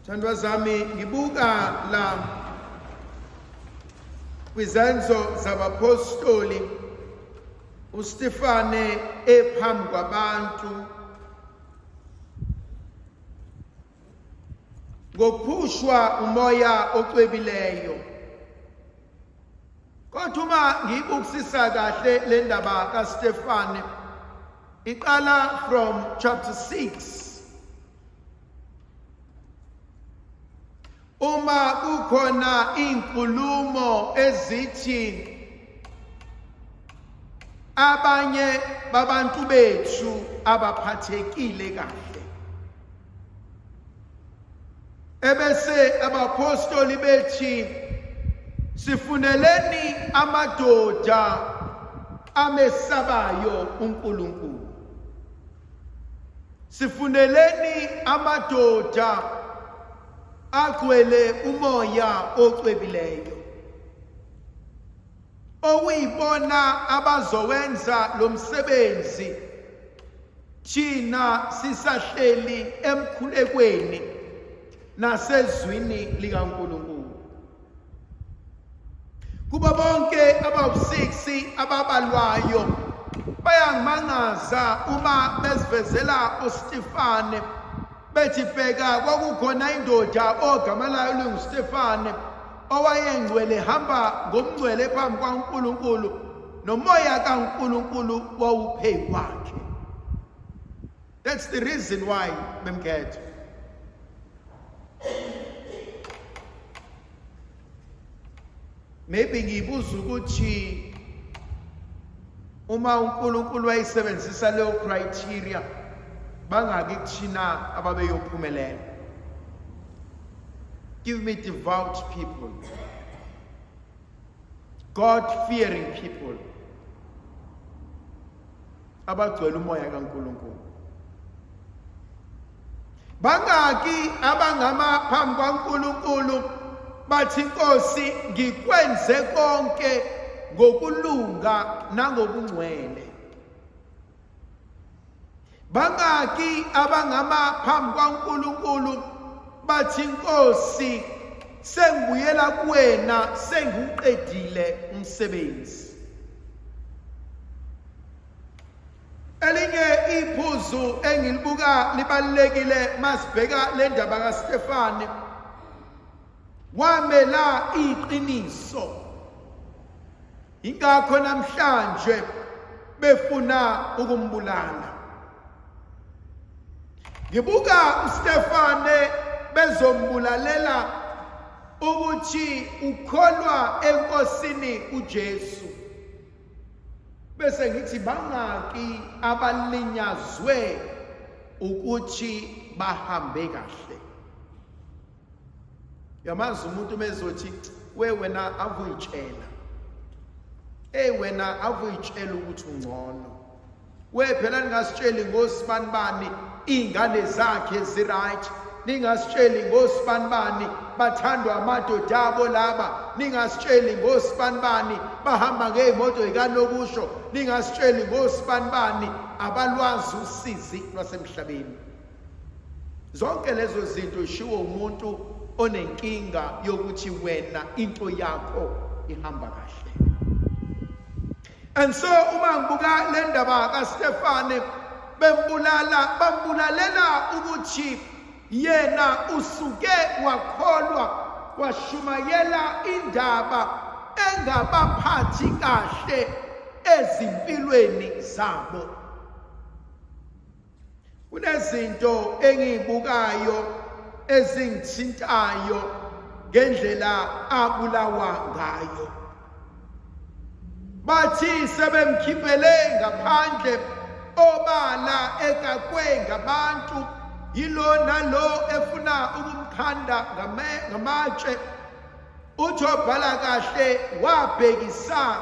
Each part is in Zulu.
Thandwa zami ngibuka la kwizenzo zabapostoli uStefane ephambi kwabantu ngokuphushwa umoya ocwebileyo. Kodwa uma ngibukisisa kahle le ndaba kaStefane iqala from chapter 6. Uma kukhona inkulumo ezithi abanye babantu bethu abaphathekile kahle, ebese abapostoli bethi sifuneleni amadoda amesabayo uNkulunkulu, sifuneleni amadoda agcwele umoya ocwebileyo, okuyibona abazowenza lo msebenzi thina sisahleli emkhulekweni nasezwini likaNkulunkulu. Kuba bonke abawu-6 ababalwayo bayangimangaza uma besivezela uStefane bethi bheka kwakukhona indoda ogama layo linguStefane owayengcwele hamba ngomngcwele phambi kwaNkulunkulu nomoya kaNkulunkulu wawuphe kwakhe. That's the reason why bemkhetha. Maybe ngibuza ukuthi uma uNkulunkulu wayisebenzisa leyo criteria bangaki kuthina ababeyophumelela. Give me devout people, God-fearing people, abagcwele umoya kaNkulunkulu. Bangaki abangama phambi kwaNkulunkulu bathi Nkosi ngikwenze konke ngokulunga nangobungcwele. Bangaki abangama phambi kwaNkulunkulu bathi Nkosi sengibuyela kuwena sengiqedile umsebenzi. Elinye iphuzu engilibuka libalekile masibheka le ndaba kaStefane, wamela iqiniso, ingakho namhlanje befuna ukumbulala. Ngibuka uStefane bezombulalela ukuthi ukholwa enkosini uJesu, bese ngithi bangaki abalinyazwe ukuthi bahambe kahle. Yamazi umuntu mezothi wena avuyitshela, wena avuyitshela ukuthi ungcono, phela ningasitsheli ngosibanibani ingane zakhe ziright, ningasitsheli ngosibanibani bathandwa amadoda abo laba, ningasitsheli ngosibanibani bahamba ngezimoto zikanokusho, ningasitsheli ngosibanibani abalwazi usizi lwasemhlabeni. Zonke lezo zinto zishiwo umuntu onenkinga yokuthi wena into yakho ihamba kahle. And so uma ngibuka le ndaba kaStefane bambulalela ukuthi yena usuke wakholwa washumayela indaba engabaphathi kahle ezimpilweni zabo. Kunezinto engiyibukayo ezingithintayo ngendlela abulawa ngayo. Bathi sebemkhiphele ngaphandle obala egakwe ngabantu, yilo nalo efuna ukumkhanda ngamatshe. Uthi obhala kahle wabhekisa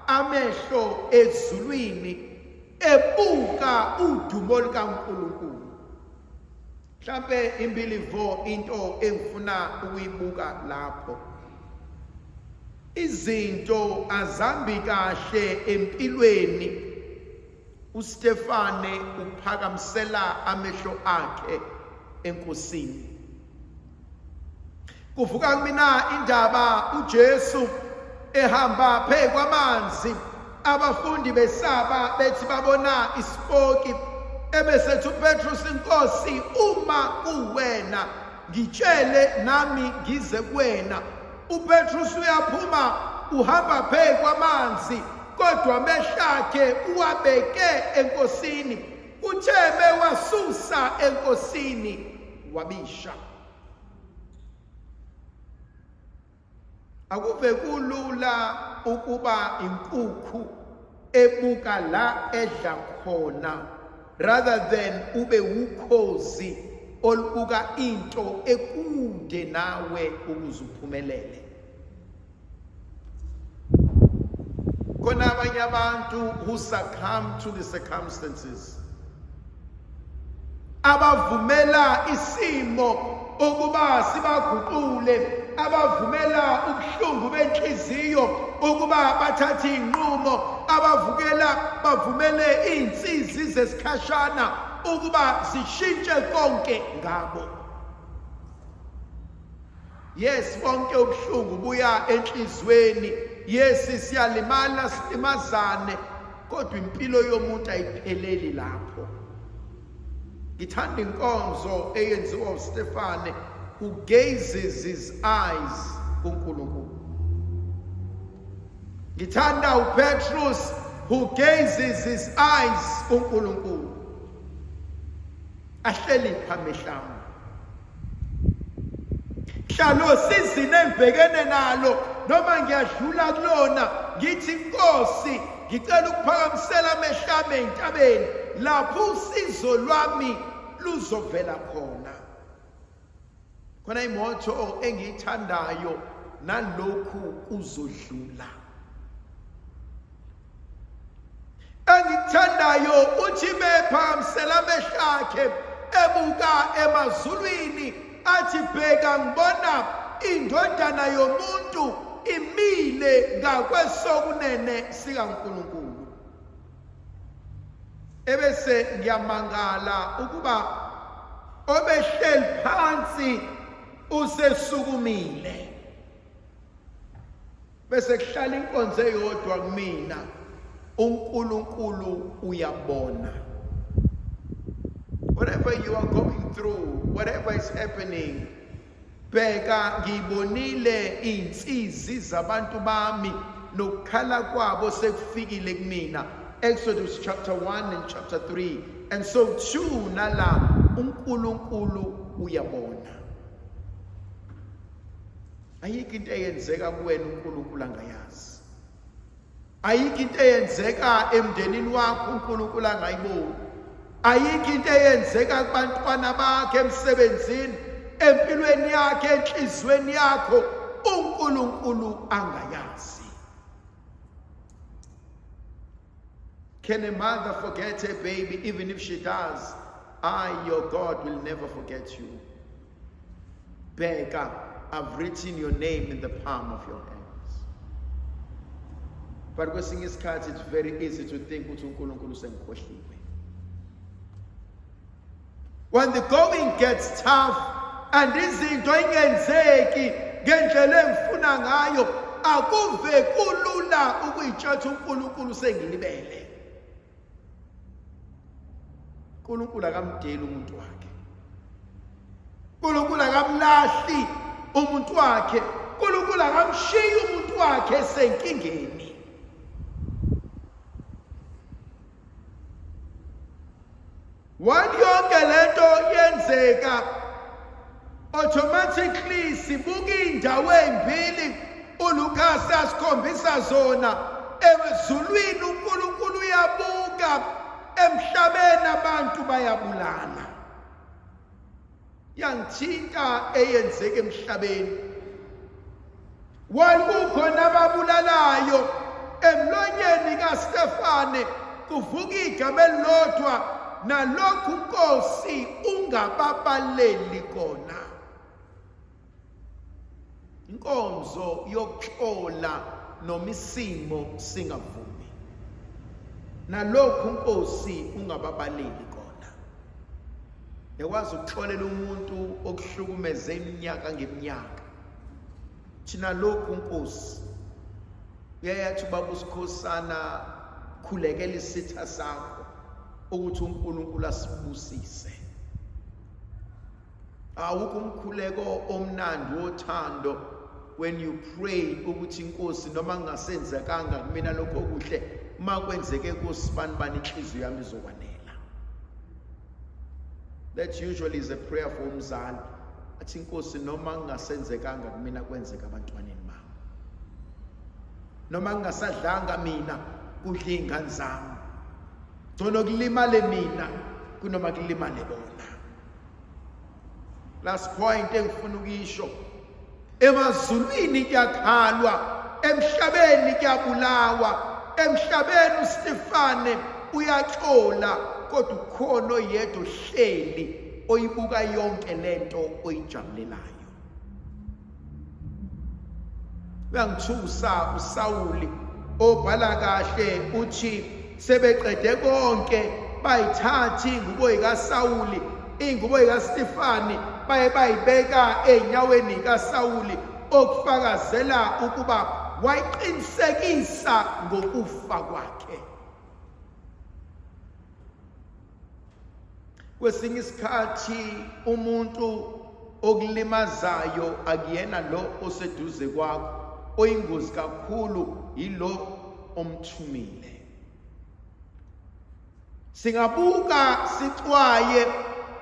amehlo ezulwini ebuka udumo likaNkulunkulu. Mhlambe imbilivo into engifuna ukuyibuka lapho, izinto azambi kahle empilweni uStefane uphakamisela amehlo akhe enkosini. Kuvuka kumina indaba uJesu ehamba phezu kwamanzi, abafundi besaba bethi babona isipoki, ebesethi uPetrus, Nkosi, uma kuwena ngitshele nami ngize kuwena. uPetrus uyaphuma uhamba phezu kwamanzi, kodwa amehlo akhe uwabeke enkosini. Uthe mewasusa enkosini wabisha. Akuve kulula ukuba inkukhu ebuka la edla khona, rather than ube ukhozi olubuka into ekude nawe ukuze uphumelele. Khona abanye abantu who succumb to the circumstances, abavumela isimo ukuba sibaguqule, abavumela ubuhlungu benhliziyo ukuba bathathe inqumo, bavumele insizi zesikhashana ukuba zishintshe konke ngabo. Yes, bonke ubuhlungu buya enhlizweni. Yes, siyalimala, silimazane, kodwa impilo yomuntu ayipheleli lapho. Ngithanda Inkonzo eyenziwa uStefane, who gazes his eyes kuNkulunkulu. Ngithanda uPetrus, who gazes his eyes kuNkulunkulu. Ahleli phamehlangu. Hlalo sizine engibhekene nalo, noma ngiyadlula kulona, ngithi Nkosi, ngicela ukuphakamisela amehlo ami entabeni, lapho usizo lwami luzovela khona. Khona imoto engiyithandayo, nalokhu kuzodlula. Engithandayo uthi mephakamisela amehlo akhe ebuka emazulwini, athi bheka ngibona indodana yomuntu imile ngakwesokunene sikaNkulunkulu. Ebese ngiyamangala ukuba obehleli phansi usesukumile. Bese kuhlala inkonzo eyodwa kumina, uNkulunkulu uyabona. Whatever you are going through, whatever is happening, bheka ngibonile insizi zabantu bami nokukhala kwabo sekufikile kumina. Exodus chapter 1 and chapter 3. And so too nala uNkulunkulu uyabona. Ayikho into eyenzeka kuwena uNkulunkulu angayazi. Ayikho into eyenzeka emndenini wakho uNkulunkulu angayiboni. Ayikho into eyenzeka kubantwana bakhe emsebenzini, empilweni yakhe, enhlizweni yakho, uNkulunkulu angayazi. Can a mother forget her baby? Even if she does, I, your God, will never forget you. Bega, I've written your name in the palm of your hands. But kwesinye isikhathi, it's very easy to think ukuthi uNkulunkulu sengikhohliwe. When the going gets tough and izinto ingenzeki ngendlela engifuna ngayo, akuve kulula ukuyitshela uNkulunkulu sengilibele. uNkulunkulu akamdeli umuntu wakhe. uNkulunkulu akamlahli umuntu wakhe. uNkulunkulu akamshiyi umuntu wakhe esenkingeni. One yonke lento yenzeka, automatically sibuka indawo ezimbili uLukas asikhombisa zona. Ezulwini uNkulunkulu uyabuka, emhlabeni abantu bayabulala. Yangithinta eyenzeka emhlabeni. Wakukhona ababulalayo, emlonyeni kaStefane kuvuka igama elilodwa, nalokhu Nkosi ungababaleli kona. Inkonzo yokuxola noma isimo singavumi. Nalokhu Nkosi ungababaleli kona. Yakwazi ukuxolela umuntu okuhlukumeze iminyaka ngeminyaka. thina lokhu Nkosi uyayathi ubaba uSikhosana khulekela isitha sakho ukuthi uNkulunkulu asibusise. Awukho umkhuleko omnandi wothando when you pray ukuthi Nkosi noma ngingasenzekanga kumina lokho okuhle makwenzeke kusibani bani inhliziyo yami izokwanela. That usually is a prayer for umzali. Athi Nkosi noma ngingasenzekanga kumina kwenzeka abantwaneni bami. Noma ngingasadlanga mina kudla izingane zami. Ngcono kulimale mina kunoma kulimale bona. Last point engifuna ukuyisho. Emazulwini kuyakhalwa, emhlabeni kuyabulawa, emhlabeni uStefane uyaxola, kodwa ukhona oyedwa ohleli oyibuka yonke lento oyijabulelayo. Uyangithusa uSawuli obhala kahle uthi sebeqede konke bayithatha ingubo kaSawuli, ingubo kaStefane bayibeka enyaweni kaSawuli okufakazela ukuba wayiqinisekisa ngokufa kwakhe. Kwesinye isikhathi umuntu okulimazayo akuyena lo oseduze kwakho, oyingozi kakhulu yilo omthumile. Singabuka sixwaye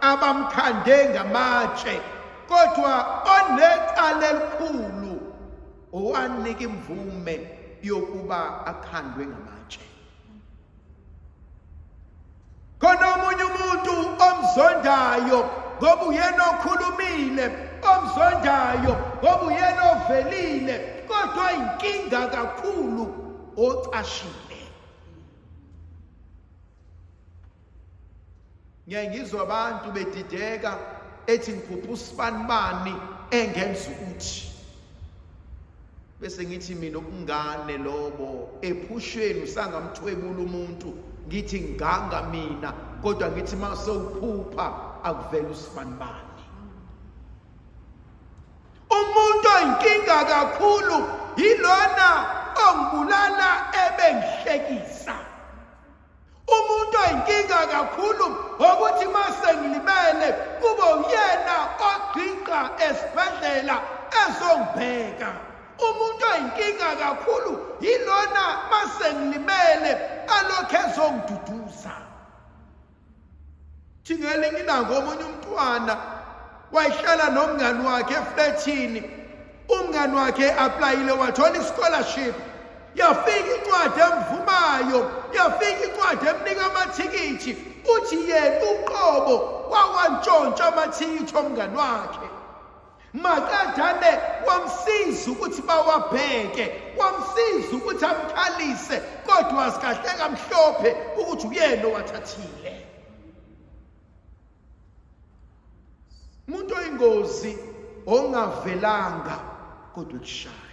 abamkhande ngamatshe, kodwa onecala elikhulu owanika imvume yokuba akhandwe ngamatshe. Khona omunye umuntu omzondayo ngoba uyena okhulumile, omzondayo ngoba uyena ovelile, kodwa inkinga kakhulu ocashile. Ngiyangizwa abantu bedideka ethi ngikhupha usibanibani engenza ukuthi. Bese ngithi mina ukungane lobo ephusheni usangamthwebula umuntu, ngithi nganga mina, kodwa ngithi mase uphupha akuvela usibanibani. Umuntu oyinkinga kakhulu yilona ongibulala ebengihlekisa. Umuntu oyinkinga kakhulu ukuthi mase ngilimele kube uyena ogqinqa esibhedlela ezongibheka. Umuntu oyinkinga kakhulu yilona mase ngilimele alokho ezongiduduza. Thingelinye ilanga omunye umntwana wayihlala nomngani wakhe eflatini. Umngani wakhe applyile wathola i-scholarship. Yafika incwadi emvumayo, yafika incwadi emnika amathikithi. Uthi yena uqobo wawantshontsha amathikithi omngani wakhe. Makadane wamsiza ukuthi bawabheke, wamsiza ukuthi amkhalise, kodwa asikahleka mhlophe ukuthi uyena owathathile. Umuntu oyingozi ongavelanga kodwa kushaya.